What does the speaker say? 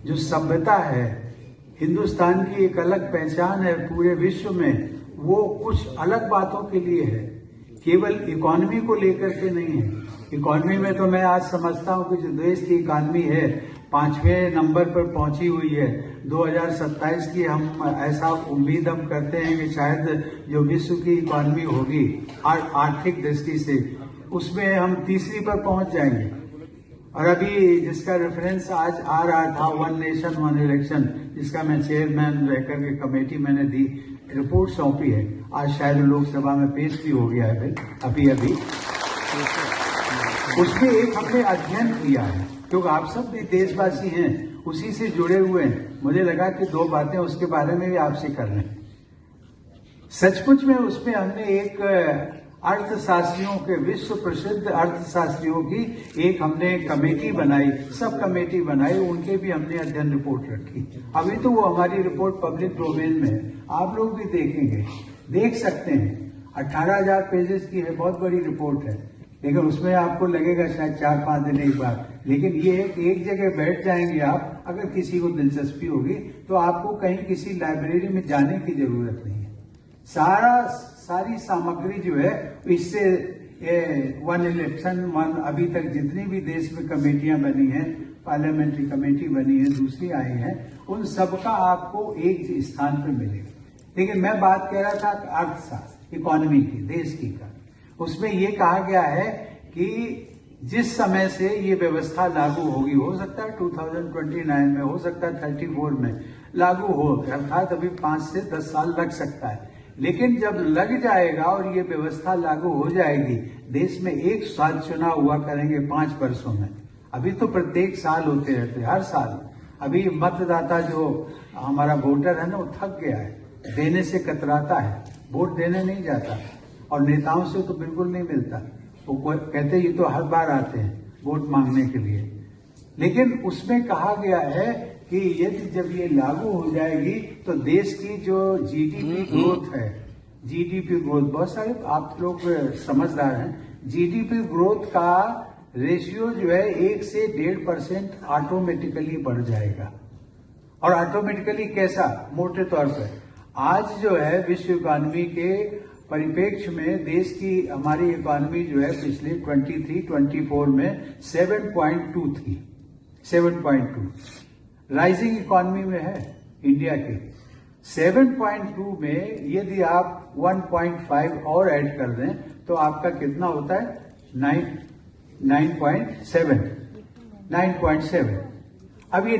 जो सभ्यता है, हिंदुस्तान की एक अलग पहचान है पूरे विश्व में, वो कुछ अलग बातों के लिए है, केवल इकोनॉमी को लेकर के नहीं है। इकोनॉमी में तो मैं आज समझता हूं कि जो देश की इकोनॉमी है 5वें नंबर पर पहुंची हुई है। 2027 की हम ऐसा उम्मीद हम करते हैं कि शायद जो विश्व की इकोनॉमी होगी आर्थिक दृष्टि से, उसमें हम तीसरी पर पहुंच जाएंगे। और अभी जिसका रेफरेंस आज आ रहा था, वन नेशन वन इलेक्शन, जिसका मैं चेयरमैन रहकर के कमेटी मैंने दी, रिपोर्ट सौंपी है, आज शायद लोकसभा में पेश भी हो गया है अभी अभी। उसमें एक हमने अध्ययन किया है, क्योंकि आप सब भी देशवासी हैं, उसी से जुड़े हुए हैं। मुझे लगा कि 2 बातें उसके बारे में भी आपसे कर लें। सचमुच में उसमें हमने एक अर्थशास्त्रियों के, विश्व प्रसिद्ध अर्थशास्त्रियों की एक हमने कमेटी बनाई, सब कमेटी बनाई, उनके भी हमने अध्ययन रिपोर्ट रखी। अभी तो वो हमारी रिपोर्ट पब्लिक डोमेन में है, आप लोग भी देखेंगे, देख सकते हैं। 18,000 पेजेस की है, बहुत बड़ी रिपोर्ट है, लेकिन उसमें आपको लगेगा शायद 4-5 दिन एक बार। लेकिन ये है कि एक जगह बैठ जाएंगे आप, अगर किसी को दिलचस्पी होगी तो आपको कहीं किसी लाइब्रेरी में जाने की जरूरत नहीं है। सारी सामग्री जो है इससे वन इलेक्शन वन, अभी तक जितनी भी देश में कमेटियां बनी हैं, पार्लियामेंट्री कमेटी बनी है, दूसरी आई है, उन सबका आपको एक स्थान पर मिलेगा। लेकिन मैं बात कह रहा था अर्थशास्त्र, इकोनॉमी की, देश की का। उसमें ये कहा गया है कि जिस समय से ये व्यवस्था लागू होगी, हो सकता है 2029 में, हो सकता है 34 में लागू हो, अर्थात अभी 5 से 10 साल लग सकता है। लेकिन जब लग जाएगा और ये व्यवस्था लागू हो जाएगी, देश में एक साथ चुनाव हुआ करेंगे 5 वर्षों में। अभी तो प्रत्येक साल होते रहते, हर साल। अभी मतदाता जो हमारा वोटर है ना, वो थक गया है, देने से कतराता है, वोट देने नहीं जाता, और नेताओं से तो बिल्कुल नहीं मिलता। वो कहते ये तो हर बार आते हैं वोट मांगने के लिए। लेकिन उसमें कहा गया है कि यदि जब ये लागू हो जाएगी तो देश की जो जीडीपी ग्रोथ है, जीडीपी ग्रोथ, बहुत सारे आप लोग समझदार हैं, जीडीपी ग्रोथ का रेशियो जो है 1 से 1.5% ऑटोमेटिकली बढ़ जाएगा। और ऑटोमेटिकली कैसा? मोटे तौर पर आज जो है विश्व इकोनॉमी के परिप्रेक्ष्य में देश की हमारी इकोनॉमी जो है पिछले 23-24 में 7.2 थी, 7.2 राइजिंग इकोनॉमी में है इंडिया के। 7.2 में यदि आप 1.5 और ऐड कर दें तो आपका कितना होता है? 9.7। अब ये